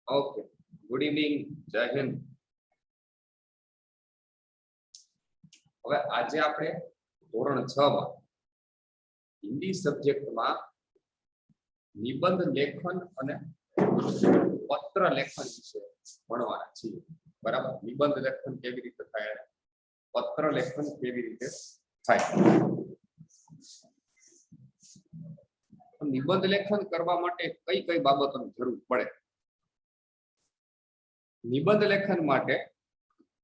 Okay, good evening, જય હિન્દ. હવે આજે આપણે ધોરણ 6 માં હિન્દી સબ્જેક્ટમાં નિબંધ લેખન અને પત્ર લેખન વિશે ભણવાના છીએ. બરાબર? નિબંધ લેખન કેવી રીતે થાય, પત્ર લેખન કેવી રીતે થાય. નિબંધ લેખન કરવા માટે કઈ કઈ બાબતોની જરૂર પડે? નિબંધ લેખન માટે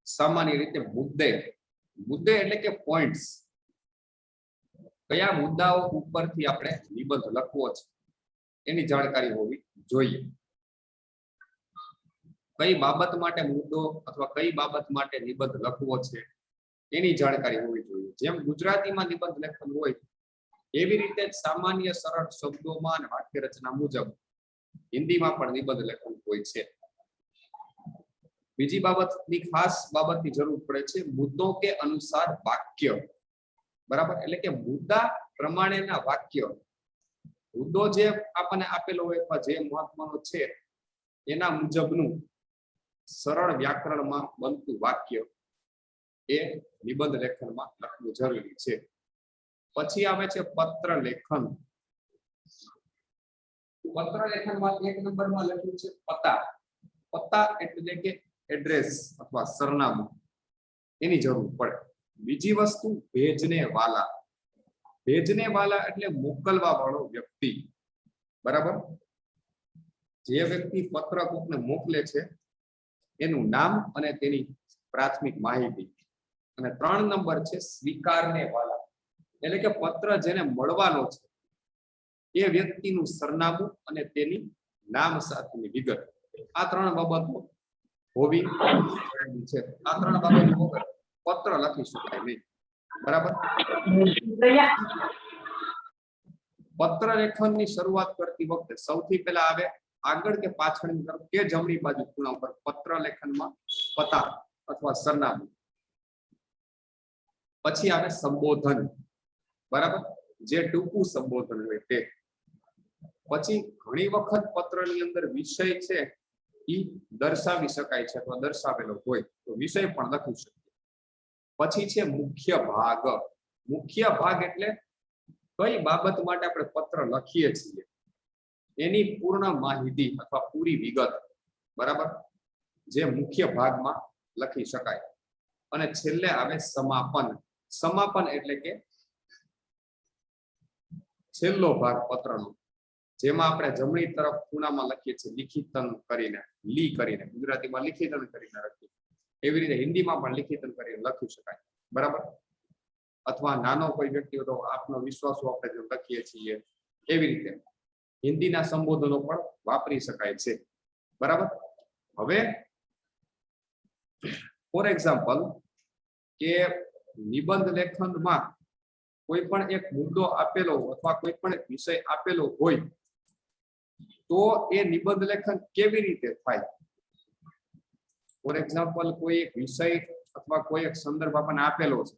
સામાન્ય રીતે મુદ્દે એટલે કે પોઈન્ટ્સ, કયા મુદ્દાઓ ઉપરથી આપણે નિબંધ લખવો છે એની જાણકારી હોવી જોઈએ. કઈ બાબત માટે મુદ્દો અથવા કઈ બાબત માટે નિબંધ લખવો છે એની જાણકારી હોવી જોઈએ. જેમ ગુજરાતીમાં નિબંધ લેખન હોય એવી રીતે સામાન્ય સરળ શબ્દોમાં અને વાક્ય રચના મુજબ હિન્દીમાં પણ નિબંધ લેખન હોય છે. બીજી બાબતની ખાસ બાબતની જરૂર પડે છે મુદ્દો કે અનુસાર વાક્ય. બરાબર? એટલે કે મુદ્દા પ્રમાણેના વાક્ય. મુદ્દો જે આપણને આપેલો હોય અથવા જે મહત્વનો છે એના મુજબનું સરળ વ્યાકરણમાં બનતું વાક્ય એ નિબંધ લેખનમાં લખવું જરૂરી છે. પછી આવે છે પત્ર લેખન. પત્ર લેખનમાં 1 નંબરમાં લખ્યું છે પતા. પતા એટલે કે એડ્રેસ અથવા સરનામું, એની જરૂર પડે. બીજી વસ્તુ ભેજને વાલા. ભેજને વાલા એટલે મોકલવા વાળો વ્યક્તિ. બરાબર? જે વ્યક્તિ પત્ર કોકને મોકલે છે એનું નામ અને તેની પ્રાથમિક માહિતી. અને 3 નંબર છે સ્વીકારને વાલા, એટલે કે પત્ર જેને મળવાનો છે એ વ્યક્તિનું સરનામું અને તેની નામ સાથેની વિગત. આ 3 બાબતો હોવી છે. આ 3 બાબતો વગર પત્ર લખી શકાય નહીં. બરાબર? પત્ર લેખનની શરૂઆત કરતી વખતે સૌથી પહેલા આવે આગળ કે પાછળની તરફ કે જમણી બાજુ ખૂણા ઉપર પત્ર લેખનમાં પતા અથવા સરનામું. પછી આવે સંબોધન. બરાબર? જે ટૂંકું સંબોધન હોય તે. પછી ઘણી વખત પત્રની અંદર વિષય છે ઈ દર્શાવી શકાય છે અથવા દર્શાવેલો હોય તો વિષય પણ લખી શકીએ. પછી છે મુખ્ય ભાગ. મુખ્ય ભાગ એટલે કઈ બાબત માટે આપણે પત્ર લખીએ છીએ એની પૂર્ણ માહિતી અથવા પૂરી વિગત. બરાબર? જે મુખ્ય ભાગમાં લખી શકાય. અને છેલ્લે આવે સમાપન. સમાપન એટલે કે છેલ્લો ભાગ પત્રનો, જેમાં આપણે જમણી તરફ ખૂણામાં લખીએ છીએ લિખિતન કરીને, લી કરીને. ગુજરાતીમાં લિખિતન કરીને લખીએ, એવી રીતે હિન્દીમાં પણ લિખિતન કરીને લખી શકાય. બરાબર? અથવા નાનો કોઈ વ્યક્તિ હોય તો આપનો વિશ્વાસ આપણે જો લખીએ છીએ એવી રીતે હિન્દીના સંબોધનો પણ વાપરી શકાય છે. બરાબર? હવે ફોર એક્ઝામ્પલ કે નિબંધ લેખનમાં કોઈ પણ એક મુદ્દો આપેલો અથવા કોઈ પણ એક વિષય આપેલો હોય તો એ નિબંધ લેખન કેવી રીતે થાય. ફોર એક્ઝામ્પલ કોઈ એક વિષય અથવા કોઈ એક સંદર્ભ આપણને આપેલો છે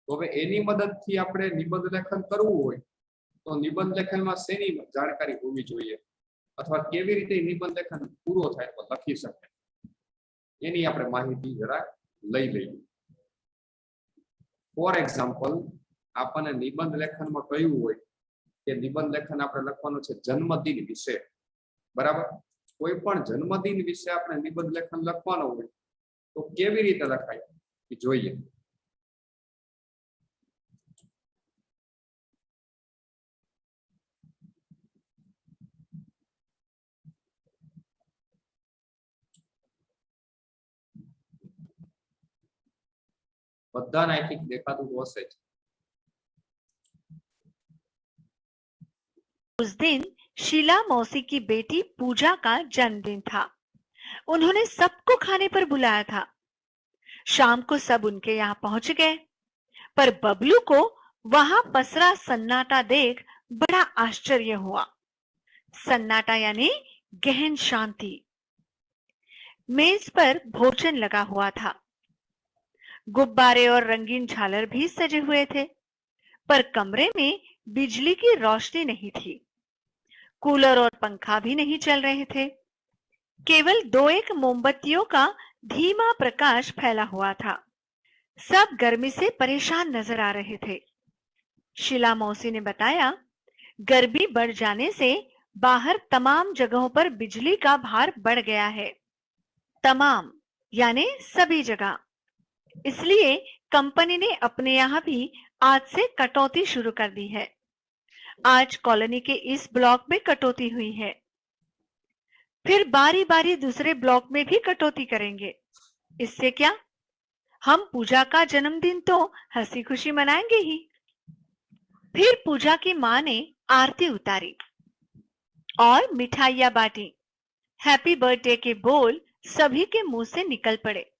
તો હવે એની મદદથી આપણે નિબંધ લેખન કરવું હોય તો નિબંધ લેખનમાં શેની જાણકારી હોવી જોઈએ અથવા કેવી રીતે નિબંધ લેખન પૂરો થાય તો લખી શકાય એની આપણે માહિતી જરા લઈ લઈએ. ફોર એક્ઝામ્પલ આપણને નિબંધ લેખનમાં કહ્યું હોય કે નિબંધ લેખન આપણે લખવાનું છે જન્મદિન વિશે. બરાબર? કોઈ પણ જન્મદિન વિશે આપણે નિબંધ લેખન લખવાનો હોય તો કેવી રીતે લખાય એ જોઈએ. બધાને આઈ થિંક દેખાતું તો હશે જ. उस दिन शीला मौसी की बेटी पूजा का जन्मदिन था. उन्होंने सबको खाने पर बुलाया था. शाम को सब उनके यहाँ पहुंच गए, पर बबलू को वहां पसरा सन्नाटा देख बड़ा आश्चर्य हुआ. सन्नाटा यानी गहन शांति. मेज पर भोजन लगा हुआ था. गुब्बारे और रंगीन झालर भी सजे हुए थे, पर कमरे में बिजली की रोशनी नहीं थी. कूलर और पंखा भी नहीं चल रहे थे. केवल 2-1 मोमबत्तियों का धीमा प्रकाश फैला हुआ था। सब गर्मी से परेशान नजर आ रहे थे। शीला मौसी ने बताया, गर्मी बढ़ जाने से बाहर तमाम जगहों पर बिजली का भार बढ़ गया है। तमाम यानी सभी जगह। इसलिए कंपनी ने अपने यहाँ भी आज से कटौती शुरू कर दी है। आज कॉलोनी के इस ब्लॉक में कटौती हुई है, फिर बारी बारी दूसरे ब्लॉक में भी कटौती करेंगे। इससे क्या, हम पूजा का जन्मदिन तो हंसी खुशी मनाएंगे ही। फिर पूजा की माँ ने आरती उतारी और मिठाइयां बांटी। हैप्पी बर्थडे के बोल सभी के मुंह से निकल पड़े।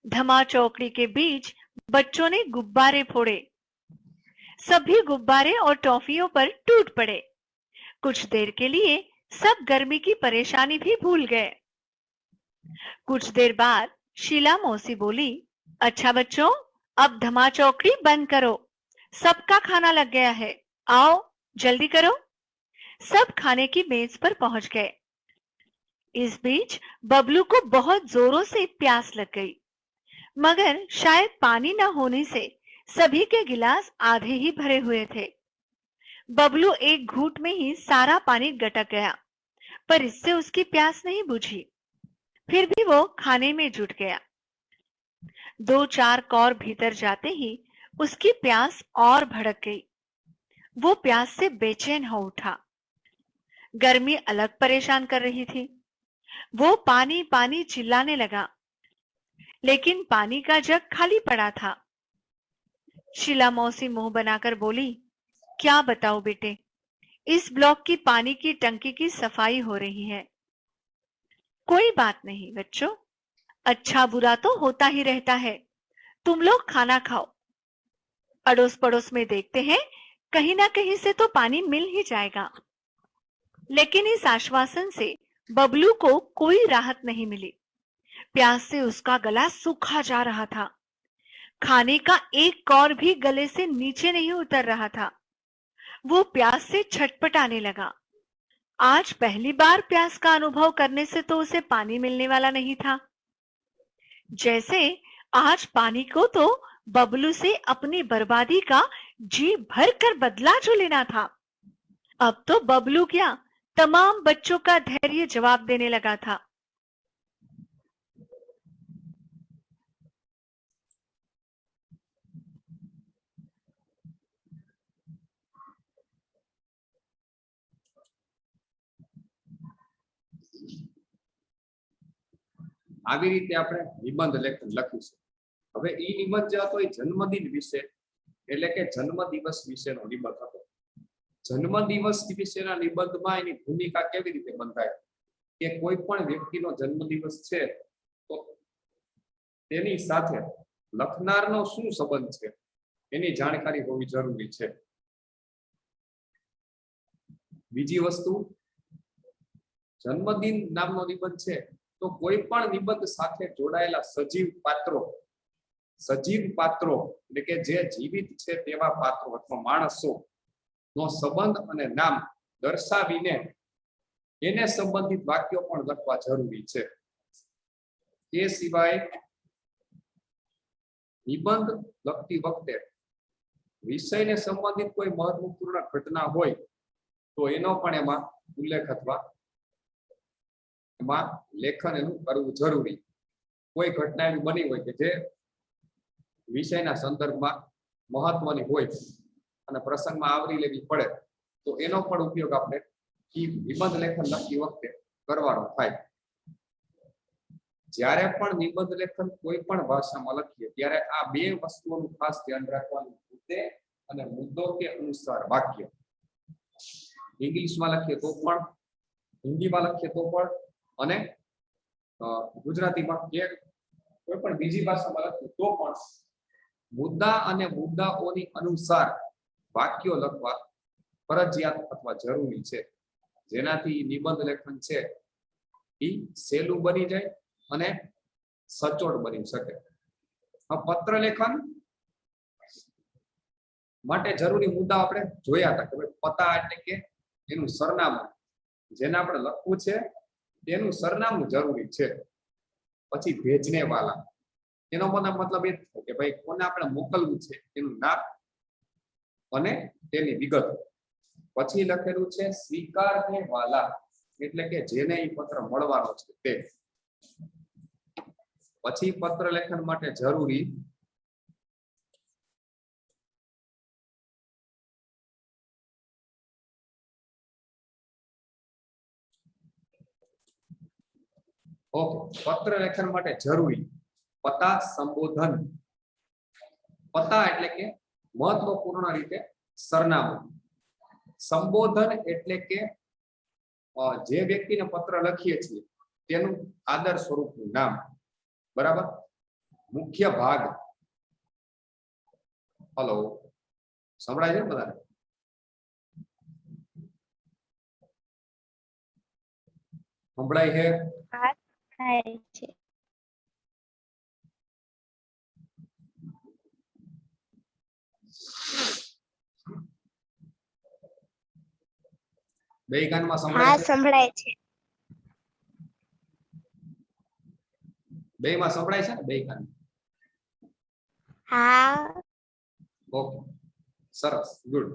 धमा चौकड़ी के बीच बच्चों ने गुब्बारे फोड़े। सभी गुब्बारे और टॉफियों पर टूट पड़े। कुछ देर के लिए सब गर्मी की परेशानी भी भूल गए। कुछ देर बाद शीला मौसी बोली, अच्छा बच्चों, अब धमा चौकड़ी बंद करो, सबका खाना लग गया है, आओ जल्दी करो। सब खाने की मेज पर पहुंच गए। इस बीच बबलू को बहुत जोरों से प्यास लग गई, मगर शायद पानी न होने से सभी के गिलास आधे ही भरे हुए थे। बबलू एक घूंट में ही सारा पानी गटक गया, पर इससे उसकी प्यास नहीं बुझी। फिर भी वो खाने में जुट गया। 2-4 कौर भीतर जाते ही उसकी प्यास और भड़क गई। वो प्यास से बेचैन हो उठा। गर्मी अलग परेशान कर रही थी। वो पानी पानी चिल्लाने लगा, लेकिन पानी का जग खाली पड़ा था। शीला मौसी मुंह बनाकर बोली, क्या बताओ बेटे, इस ब्लॉक की पानी की टंकी की सफाई हो रही है। कोई बात नहीं बच्चों, अच्छा बुरा तो होता ही रहता है। तुम लोग खाना खाओ, अड़ोस पड़ोस में देखते हैं, कहीं ना कहीं से तो पानी मिल ही जाएगा। लेकिन इस आश्वासन से बबलू को कोई राहत नहीं मिली। प्यास से उसका गला सूखा जा रहा था। खाने का एक कौर भी गले से नीचे नहीं उतर रहा था। वो प्यास से छटपटाने लगा। आज पहली बार प्यास का अनुभव करने से तो उसे पानी मिलने वाला नहीं था। जैसे आज पानी को तो बबलू से अपनी बर्बादी का जी भर कर बदला जो लेना था। अब तो बबलू क्या, तमाम बच्चों का धैर्य जवाब देने लगा था। આવી રીતે આપણે નિબંધ લેખન લખ્યું છે। હવે એ નિબંધ જે હતો એ જન્મદિન વિશે એટલે કે જન્મદિવસ વિશેનો નિબંધ હતો। જન્મદિવસ વિશેના નિબંધમાં એની ભૂમિકા કેવી રીતે બંધાય કે કોઈ પણ વ્યક્તિનો જન્મદિવસ છે તો તેની સાથે લખનારનો શું સંબંધ છે એની જાણકારી હોવી જરૂરી છે। બીજી વસ્તુ, જન્મદિન નામનો નિબંધ છે તો કોઈ પણ નિબંધ સાથે જોડાયેલા સજીવ પાત્રો એટલે કે જે જીવિત છે તેવા પાત્રો અથવા માણસો નો સંબંધ અને નામ દર્શાવીને એને સંબંધિત વાક્યો પણ લખવા જરૂરી છે। એ સિવાય નિબંધ લખતી વખતે વિષયને સંબંધિત કોઈ મહત્વપૂર્ણ ઘટના હોય તો એનો પણ એમાં ઉલ્લેખ અથવા એમાં લેખન એનું કરવું જરૂરી। કોઈ ઘટના એવી બની હોય કે જે વિષયના સંદર્ભમાં મહત્વની હોય અને પ્રસંગમાં આવરી લેવી પડે તો એનો પણ ઉપયોગ આપણે નિબંધ લેખન લખતી વખતે કરવાનો થાય। જ્યારે પણ નિબંધ લેખન કોઈ પણ ભાષામાં લખીએ ત્યારે આ બે વસ્તુઓનું ખાસ ધ્યાન રાખવાનું, મુદ્દે અને મુદ્દો કે અનુસાર વાક્ય। ઇંગ્લિશમાં લખીએ તો પણ, હિન્દીમાં લખીએ તો પણ અને ગુજરાતીમાં કે કોઈ પણ બીજી ભાષામાં લખીએ તો પણ મુદ્દા અને મુદ્દાઓની અનુસાર વાક્યો લખવા ફરજિયાત અથવા જરૂરી છે, જેનાથી નિબંધ લેખન છે એ સહેલું બની જાય અને સચોટ બની શકે। પત્ર લેખન માટે જરૂરી મુદ્દા આપણે જોયા હતા કે પતા એટલે કે એનું સરનામું, જેને આપણે લખવું છે તેનું સરનામું જરૂરી છે. પછી ભેજને વાલા, એનો મતલબ એ થાય કે ભાઈ કોને આપણે મોકલવું છે એનું નામ અને તેની વિગત. પછી લખેલું છે સ્વીકારને વાલા, એટલે કે જેને એ પત્ર મળવાનો છે તે. પછી પત્ર લેખન માટે જરૂરી પત્ર લેખન માટે જરૂરી પતા સંબોધન. પતા એટલે કે મહત્વપૂર્ણ રીતે સરનામું. સંબોધન એટલે કે જે વ્યક્તિને પત્ર લખીએ છીએ તેનું આદર સ્વરૂપનું નામ. બરાબર. મુખ્ય ભાગ. હલો, સંભળાય છે બધાને? સંભળાય છે? બે કાનમાં સંભળાય છે? સંભળાય છે. બે માં સંભળાય છે ને? બે કાન. હા. ઓકે, સરસ, ગુડ.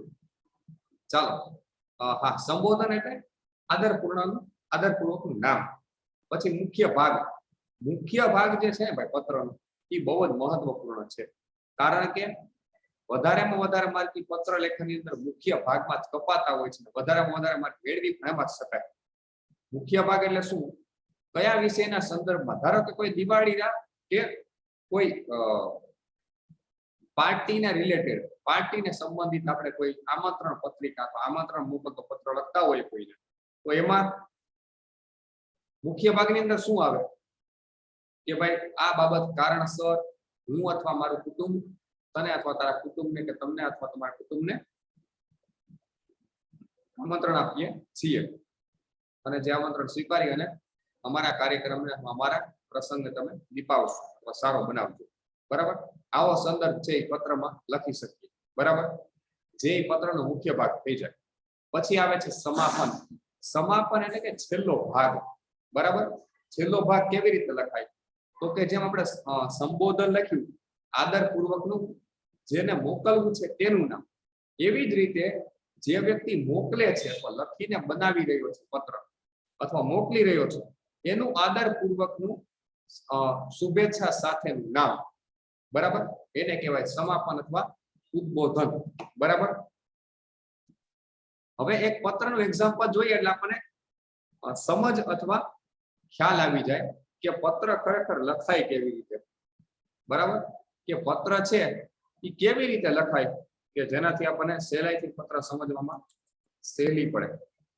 ચાલો. હા, સંબોધન એટલે આદરપૂર્વકનું નામ. પછી મુખ્ય ભાગ. મુખ્ય ભાગ જે છે ભાઈ પત્રનો, એ બહુ જ મહત્વપૂર્ણ છે. કારણ કે વધારેમાં વધારે માર્ક પત્ર લેખનની અંદર મુખ્ય ભાગમાં જ કપાતા હોય છે. વધારેમાં વધારે માર્ક મેળવી પણ એમાં જ શકાય. મુખ્ય ભાગ એટલે શું? કયા વિષયના સંદર્ભમાં, ધારો કે કોઈ દિવાળીના કે કોઈ પાર્ટીના રિલેટેડ, પાર્ટીને સંબંધિત આપણે કોઈ આમંત્રણ પત્રિકા અથવા આમંત્રણ મુકત પત્ર લખતા હોય કોઈને, તો એમાં મુખ્ય ભાગની અંદર શું આવે કે ભાઈ આ બાબત કારણસર હું અથવા મારું કુટુંબ તને અથવા તારા કુટુંબને કે તમને અથવા તમારા કુટુંબને આમંત્રણ આપીએ છીએ અને જે આમંત્રણ સ્વીકારી અને અમારા કાર્યક્રમને અમારા પ્રસંગને તમે દીપાવશો અથવા સારો બનાવજો. બરાબર. આવો સંદર્ભ છે એ પત્રમાં લખી શકીએ. બરાબર. જે પત્રનો મુખ્ય ભાગ થઈ જાય. પછી આવે છે સમાપન. સમાપન એટલે કે છેલ્લો ભાગ. બરાબર. છેલ્લો ભાગ કેવી રીતે લખાય? તો કે જેમ આપણે સંબોધન લખ્યું આદરપૂર્વકનું, જેને મોકલવું છે તેનું નામ, એવી જ રીતે જે વ્યક્તિ મોકલે છે અથવા લખીને બનાવી રહ્યો છે પત્ર અથવા મોકલી રહ્યો છે એનું આદરપૂર્વકનું શુભેચ્છા સાથેનું નામ. બરાબર. એને કહેવાય સમાપન અથવા ઉદ્બોધન. બરાબર. હવે એક પત્રનું એક્ઝામ્પલ જોઈએ એટલે આપણને સમજ અથવા ખ્યાલ આવી જાય કે પત્ર ખરેખર લખાય કેવી રીતે. બરાબર. કે પત્ર છે એ કેવી રીતે લખાય કે જેનાથી આપણને સહેલાઈથી પત્ર સમજવામાં સહેલી પડે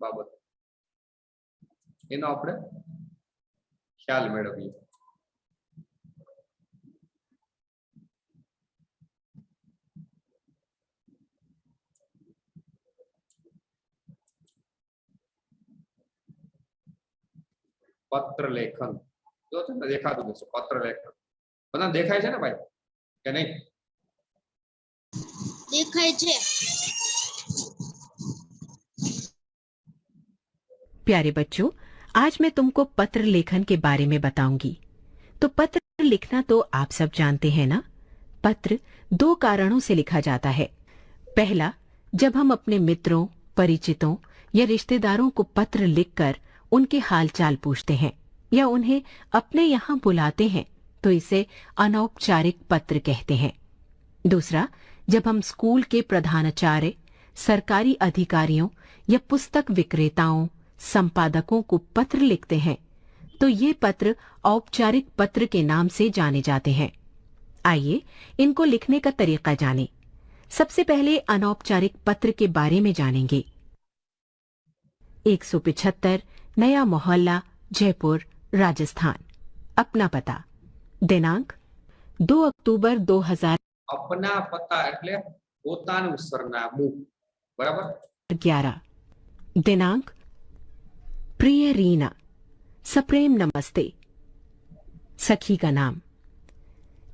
બાબત, એનો આપણે ખ્યાલ મેળવીએ. પત્ર લેખન. જો તમને દેખાતું હશે પત્ર લેખન. બધા દેખાય છે ને ભાઈ કે નહીં? દેખાય છે. प्यारे बच्चों, आज मैं तुमको पत्र लेखन के बारे में बताऊंगी। तो पत्र लिखना तो आप सब जानते हैं ना। पत्र दो कारणों से लिखा जाता है। पहला, जब हम अपने मित्रों, परिचितों या रिश्तेदारों को पत्र लिखकर उनके हालचाल पूछते हैं या उन्हें अपने यहाँ बुलाते हैं तो इसे अनौपचारिक पत्र कहते हैं। दूसरा, जब हम स्कूल के प्रधानाचार्य, सरकारी अधिकारियों या पुस्तक विक्रेताओं, संपादकों को पत्र लिखते हैं तो ये पत्र औपचारिक पत्र के नाम से जाने जाते हैं। आइए इनको लिखने का तरीका जानें। सबसे पहले अनौपचारिक पत्र के बारे में जानेंगे। 175 नया मोहल्ला, जयपुर, राजस्थान। अपना पता, दिनांक 2 अक्टूबर 2011। अपना पता એટલે પોતાનું સરનામું. બરાબર. दिनांक प्रिय रीना, सप्रेम नमस्ते। सखी का नाम,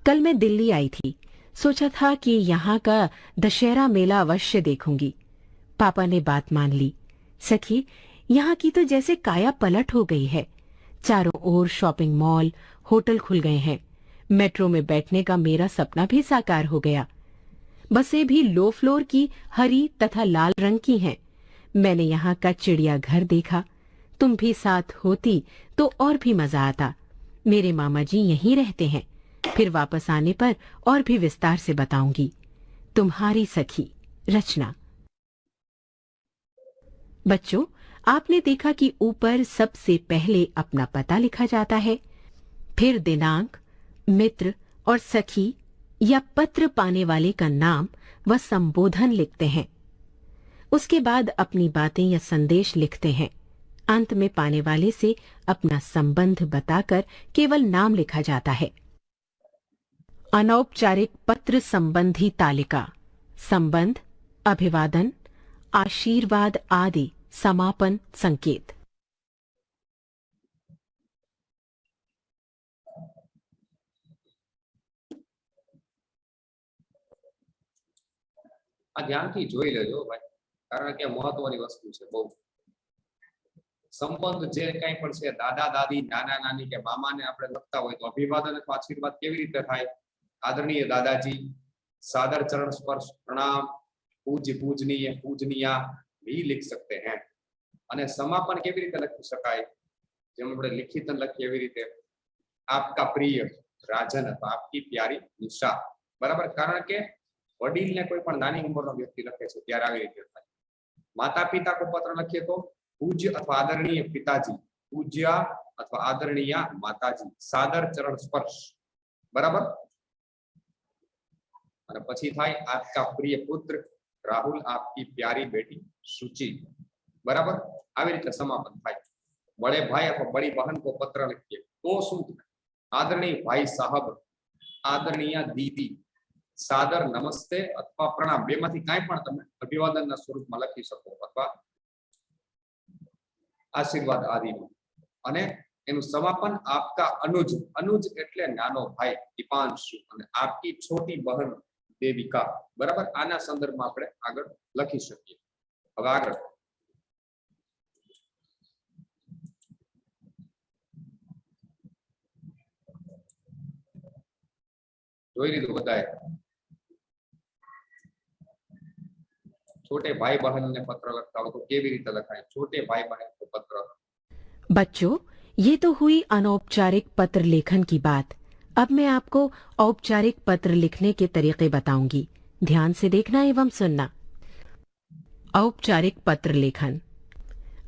कल मैं दिल्ली आई थी, सोचा था कि यहाँ का दशहरा मेला अवश्य देखूंगी। पापा ने बात मान ली। सखी, यहाँ की तो जैसे काया पलट हो गई है। चारों ओर शॉपिंग मॉल, होटल खुल गए हैं। मेट्रो में बैठने का मेरा सपना भी साकार हो गया। बसें भी लो फ्लोर की हरी तथा लाल रंग की हैं। मैंने यहाँ का चिड़ियाघर देखा। तुम भी साथ होती तो और भी मजा आता। मेरे मामा जी यहीं रहते हैं। फिर वापस आने पर और भी विस्तार से बताऊंगी। तुम्हारी सखी रचना। बच्चों, आपने देखा कि ऊपर सबसे पहले अपना पता लिखा जाता है, फिर दिनांक, मित्र और सखी या पत्र पाने वाले का नाम व संबोधन लिखते हैं। उसके बाद अपनी बातें या संदेश लिखते हैं। अंत में पाने वाले से अपना संबंध बताकर केवल नाम लिखा जाता है। अनौपचारिक पत्र संबंधी तालिका, संबंध, अभिवादन, आशीर्वाद आदि समापन संकेत। આ ધ્યાનથી જોઈ લેજો ભાઈ, કારણ કે મહત્વની વસ્તુ છે બહુ. સંબંધ જે કંઈ પણ છે, દાદા દાદી, નાના નાની કે મામાને આપણે લખતા હોય તો અભિવાદન અથવા આશીર્વાદ કેવી રીતે થાય? આદરણીય દાદાજી, सादर चरण स्पर्श प्रणाम, पूज्य पूजनीय पूजनीया भी लिख सकते हैं. અને સમાપન કેવી રીતે લખી શકાય? જેમ આપણે લિખિત લખીએ એવી રીતે, आपका प्रिय राजन अथवा आपकी प्यारी निशा. बराबर, कारण के वडील ने कोई पण नानी उम्र व्यक्ति लखे छे त्यारे આવી રીતે થાય. माता पिता को पत्र लखीए तो पूज्य अथवा आदरणीय पिताजी, पूज्य अथवा आदरणीय माताजी, सादर चरण स्पर्श. बराबर. અને પછી થાય आपका प्रिय पुत्र राहुल, आपकी प्यारी बेटी सुचि. बराबर, આવી રીતે સમાપન થાય. बड़े भाई अथवा बड़ी बहन को पत्र लिखिए तो શું થાય? आदरणीय भाई साहब, आदरणीय दीदी, सादर नमस्ते अथवा प्रणाम, बेमांथी कांई पण तमे अभिवादनना स्वरूपमां लखी शको अथवा आशीर्वाद आदिमां. अने एनुं समापन आपका अनुज, अनुज एटले नानो भाई दीपांशु, अने आपकी छोटी बहन देविका. बराबर, आना संदर्भमां आपणे आगळ लखी शकीए. हवे आगळ જોઈ લીધું બધાએ? छोटे भाई बहन ने पत्र लिखता हो तो केवी रीते लखाय? छोटे भाई बहन को पत्र. बच्चों, ये तो हुई अनौपचारिक पत्र लेखन की बात। अब मैं आपको औपचारिक पत्र लिखने के तरीके बताऊंगी। ध्यान से देखना एवं सुनना। औपचारिक पत्र लेखन।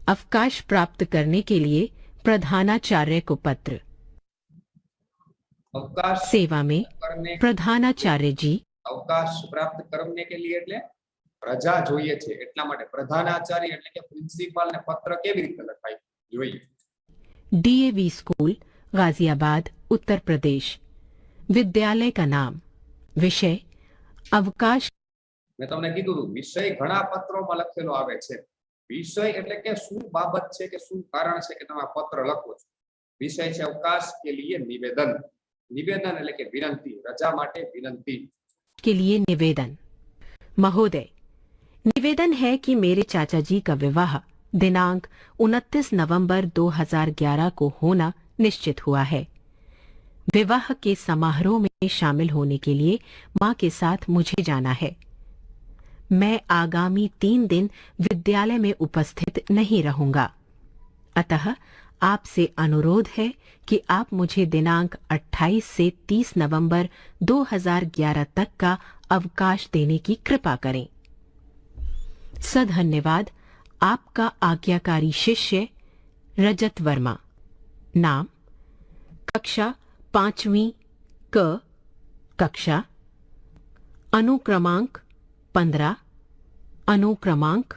अवकाश प्राप्त करने के लिए प्रधानाचार्य को पत्र। अवकाश सेवा में करने, प्रधानाचार्य जी। अवकाश प्राप्त करने के लिए એટલે રજા જોઈએ છે, એટલા માટે પ્રધાનાચાર્ય એટલે કે પ્રિન્સિપાલ ને પત્ર કેવી રીતે લખાય જોઈએ? DAV school, Ghaziabad, Uttar Pradesh. विद्यालय का नाम, विषय, अवकाश। મેં તમને કીધું હતું વિષય ઘણા પત્રોમાં લખેલો આવે છે. વિષય એટલે કે શું બાબત છે કે શું કારણ છે કે તમે આ પત્ર લખો છો. વિષય છે अवकाश के लिए निवेदन. निवेदन એટલે કે વિનંતી, રજા માટે વિનંતી. के लिए निवेदन। महोदय, निवेदन है कि मेरे चाचा जी का विवाह दिनांक 29 नवंबर 2011 को होना निश्चित हुआ है। विवाह के समारोह में शामिल होने के लिए मां के साथ मुझे जाना है। मैं आगामी 3 दिन विद्यालय में उपस्थित नहीं रहूंगा। अतः आपसे अनुरोध है कि आप मुझे दिनांक 28 से 30 नवंबर 2011 तक का अवकाश देने की कृपा करें। सधन्यवाद, आपका आज्ञाकारी शिष्य रजत वर्मा। नाम, कक्षा 5वीं क, कक्षा, अनुक्रमांक 15, अनुक्रमांक,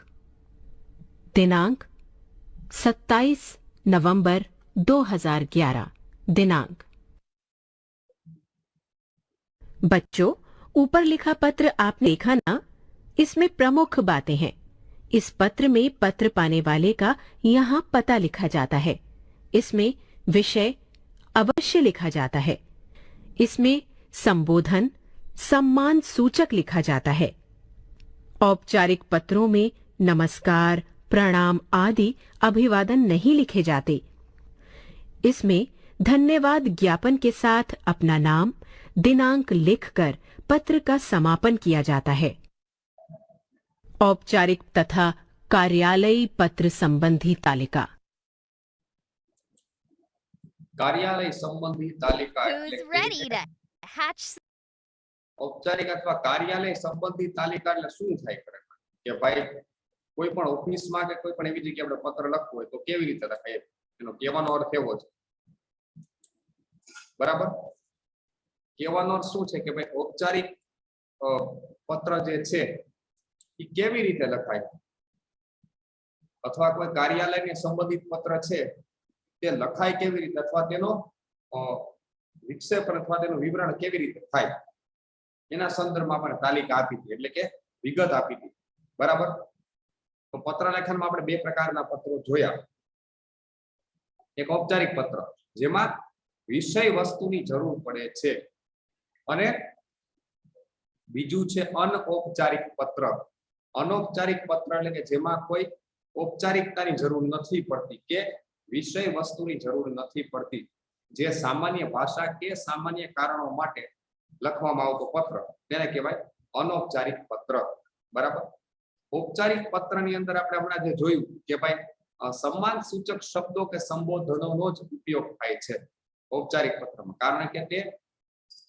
दिनांक 27 नवंबर 2011, दिनांक। बच्चों, ऊपर लिखा पत्र आपने देखा ना? इसमें प्रमुख बातें हैं। इस पत्र में पत्र पाने वाले का यहाँ पता लिखा जाता है। इसमें विषय अवश्य लिखा जाता है। इसमें संबोधन सम्मान सूचक लिखा जाता है। औपचारिक पत्रों में नमस्कार, प्रणाम आदि अभिवादन नहीं लिखे जाते। इसमें धन्यवाद ज्ञापन के साथ अपना नाम, दिनांक लिखकर पत्र का समापन किया जाता है। औपचारिक तथा कार्यालयी पत्र संबंधी तालिका। કાર્યાલય સંબંધી તાલિકા Who's એટલે ready કેવી રીતે? to hatch ઔપચારિક અથવા કાર્યાલય સંબંધી તાલિકા એટલે શું થાય ખરેખર કે ભાઈ કોઈ પણ ઓફિસમાં કે કોઈ પણ એવી જગ્યાએ આપણે પત્ર લખવું હોય તો કેવી રીતે લખાય, એનો કહેવાનો અર્થ એવો છે, બરાબર? કહેવાનો અર્થ શું છે કે ભાઈ ઔપચારિક પત્ર જે છે એ કેવી રીતે લખાય, અથવા કોઈ કાર્યાલયને સંબંધિત પત્ર છે તે લખાય કેવી રીતે, અથવા તેનો વિક્ષેપ અથવા તેનું વિવરણ કેવી રીતે થાય, એના સંદર્ભમાં આપણે તાલિકા આપી હતી, એટલે કે વિગત આપી હતી, બરાબર? તો પત્ર લેખનમાં આપણે બે પ્રકારના પત્રો જોયા. એક ઔપચારિક પત્ર જેમાં વિષય વસ્તુની જરૂર પડે છે, અને બીજું છે અનૌપચારિક પત્ર. અનૌપચારિક પત્ર એટલે કે જેમાં કોઈ ઔપચારિકતાની જરૂર નથી પડતી કે વિષય વસ્તુની જરૂર નથી પડતી, જે સામાન્ય ભાષા કે સામાન્ય કારણો માટે લખવામાં આવતો પત્ર તેને કહેવાય અનૌપચારિક પત્ર, બરાબર? ઔપચારિક પત્રની અંદર આપણે હમણાં જે જોયું કે ભાઈ સન્માન સૂચક શબ્દો કે સંબોધનોનો જ ઉપયોગ થાય છે ઔપચારિક પત્રમાં, કારણ કે તે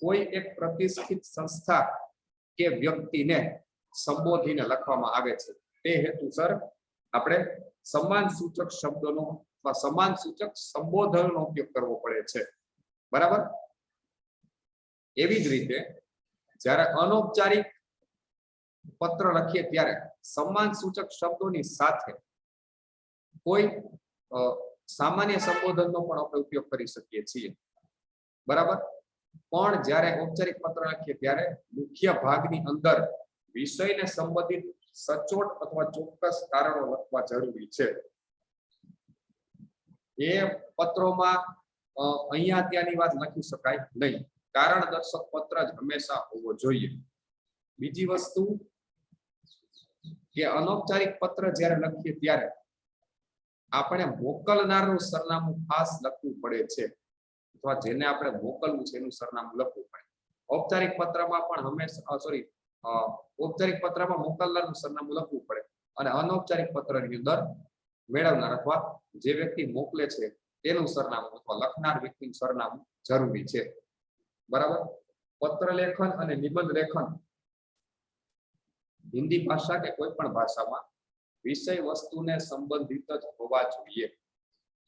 કોઈ એક પ્રતિષ્ઠિત સંસ્થા કે વ્યક્તિને સંબોધીને લખવામાં આવે છે. તે હેતુસર આપણે સન્માન સૂચક શબ્દોનો અથવા સન્માન સૂચક સંબોધનનો ઉપયોગ કરવો પડે છે, બરાબર? એવી જ રીતે જ્યારે અનૌપચારિક પત્ર લખીએ ત્યારે સન્માન સૂચક શબ્દોની સાથે કોઈ સામાન્ય સંબોધનનો પણ આપણે ઉપયોગ કરી શકીએ છીએ, બરાબર? પણ જ્યારે ઔપચારિક પત્ર લખીએ ત્યારે મુખ્ય ભાગની અંદર વિષયને સંબંધિત સચોટ અથવા ચોક્કસ કારણો લખવા જરૂરી છે. એ પત્રોમાં અહીંયા ત્યાંની વાત લખી શકાય નહીં, કારણ દર્શક પત્ર જ હંમેશા હોવો જોઈએ. બીજી વસ્તુ કે અનૌપચારિક પત્ર જ્યારે લખીએ ત્યારે આપણે મોકલનારનું સરનામું ખાસ લખવું પડે છે, અથવા જેને આપણે મોકલવું છે એનું સરનામું લખવું પડે. ઔપચારિક પત્રમાં પણ હંમેશા ઔપચારિક પત્રમાં મોકલનારનું સરનામું લખવું પડે, અને અનૌપચારિક પત્રની અંદર મેળવનાર અથવા જે વ્યક્તિ મોકલે છે તેનું સરનામું અથવા લખનાર વ્યક્તિનું સરનામું જરૂરી છે, બરાબર? પત્ર લેખન અને નિબંધ લેખન હિન્દી ભાષા કે કોઈ પણ ભાષામાં વિષય વસ્તુને સંબંધિત જ હોવા જોઈએ.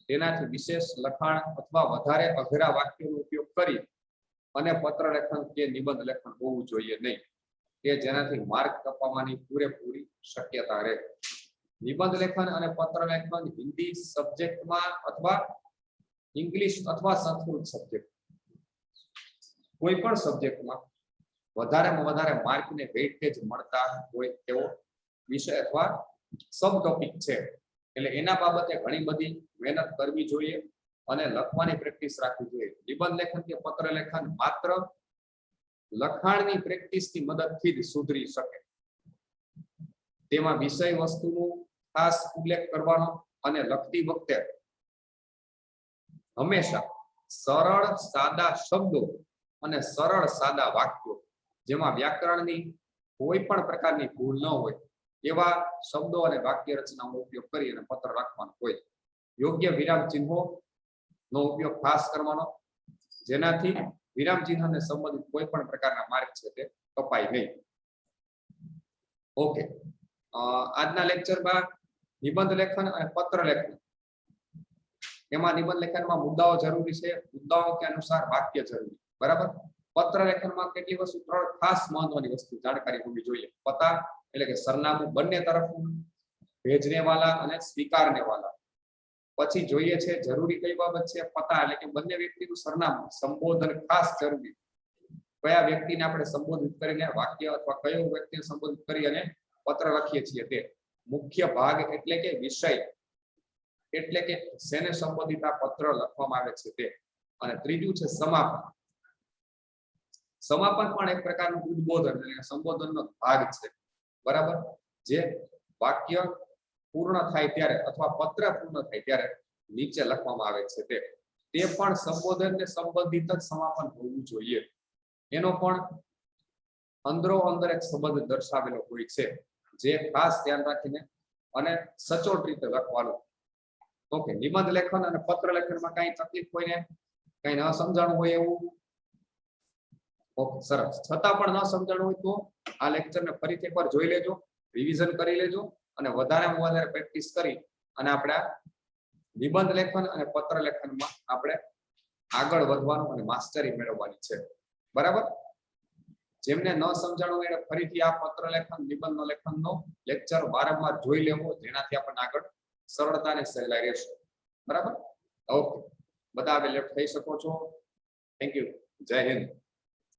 તેનાથી વિશેષ લખાણ અથવા વધારે અઘરા વાક્યોનો ઉપયોગ કરી અને પત્ર લેખન કે નિબંધ લેખન હોવું જોઈએ નહીં, કે જેનાથી માર્ક કપાવવાની પૂરેપૂરી શક્યતા રહે. નિબંધ લેખન અને પત્ર લેખન હિન્દી સબ્જેક્ટમાં અથવા ઇંગ્લિશ અથવા સંસ્કૃત સબ્જેક્ટ કોઈ પણ સબ્જેક્ટમાં વધારેમાં વધારે માર્કને વેઇટેજ મળતા હોય તેવો વિષય અથવા સબ ટોપિક છે, એટલે એના બાબતે ઘણી બધી મહેનત કરવી જોઈએ અને લખવાની પ્રેક્ટિસ રાખવી જોઈએ. નિબંધ લેખન કે પત્ર લેખન માત્ર લખાણની પ્રેક્ટિસની મદદથી જ સુધરી શકે. તેમાં વિષય વસ્તુનો ખાસ ઉલ્લેખ કરવાનો અને લખતી વખતે હંમેશા સરળ સાદા શબ્દો અને સરળ સાદા વાક્યો, જેમાં વ્યાકરણની કોઈ પણ પ્રકારની ભૂલ ન હોય એવા શબ્દો અને વાક્ય રચનાનો ઉપયોગ કરી અને પત્ર રાખવાનો હોય. યોગ્ય વિરામ ચિહ્નો નો ઉપયોગ ખાસ કરવાનો, જેનાથી વિરામ ચિહ્નને સંબંધિત કોઈ પણ પ્રકારના માર્ક છે તે કપાય નહીં. ઓકે, આજના લેક્ચરમાં નિબંધ લેખન અને પત્ર લેખન, એમાં નિબંધ લેખનમાં મુદ્દાઓ જરૂરી છે, મુદ્દાઓ કે અનુસાર વાક્ય જરૂરી, બરાબર? પત્ર લેખનમાં કેટલી વસ્તુ, ત્રણ ખાસ મહત્વની વસ્તુ જાણકારી હોવી જોઈએ. પતા એટલે કે સરનામું બંને તરફનું, ભેજને વાલા અને સ્વીકારને વાલા. પછી જોઈએ છે જરૂરી કઈ બાબત છે, પતા એટલે કે બંને વ્યક્તિનું સરનામું, સંબોધન ખાસ જરૂરી, કયા વ્યક્તિને આપણે સંબોધિત કરીને વાક્ય અથવા કયો વ્યક્તિને સંબોધિત કરી અને પત્ર લખીએ છીએ તે. મુખ્ય ભાગ એટલે કે વિષય, એટલે કે શેને સંબંધિત આ પત્ર લખવામાં આવે છે તે. અને ત્રીજું છે સમાપન. સમાપન પણ એક પ્રકારનું ઉદ્બોધન એટલે સંબોધનનો ભાગ છે, બરાબર? જે વાક્ય પૂર્ણ થાય ત્યારે અથવા પત્ર પૂર્ણ થાય ત્યારે નીચે લખવામાં આવે છે તે. તે પણ સંબોધનને સંબંધિત જ સમાપન હોવું જોઈએ. એનો પણ અંદરો અંદર એક સંબંધ દર્શાવેલો હોય છે, જે ખાસ ધ્યાન રાખીને અને સચોટ રીતે લખવાનું. ઓકે, નિબંધ લેખન અને પત્ર લેખનમાં કઈ તકલીફ હોય ને કઈ ન સમજાણું હોય એવું? ઓકે, સરસ. છતાં પણ ન સમજાણું હોય તો આ લેક્ચરને ફરીથી એકવાર જોઈ લેજો, રિવિઝન કરી લેજો અને વધારેમાં વધારે પ્રેક્ટિસ કરી અને આપણે નિબંધ લેખન અને પત્ર લેખનમાં આપણે આગળ વધવાનું અને માસ્ટરી મેળવવાની છે. બરાબર? જેમને ન સમજાણું હોય એને ફરીથી આ પત્ર લેખન નિબંધ લેખનનો લેક્ચર વારંવાર જોઈ લેવો, જેનાથી આપણને આગળ સરળતા અને સહેલાઈ રહેશે. બરાબર? ઓકે, બધા હવે લેફ્ટ થઈ શકો છો. Thank you. જય હિન્દ.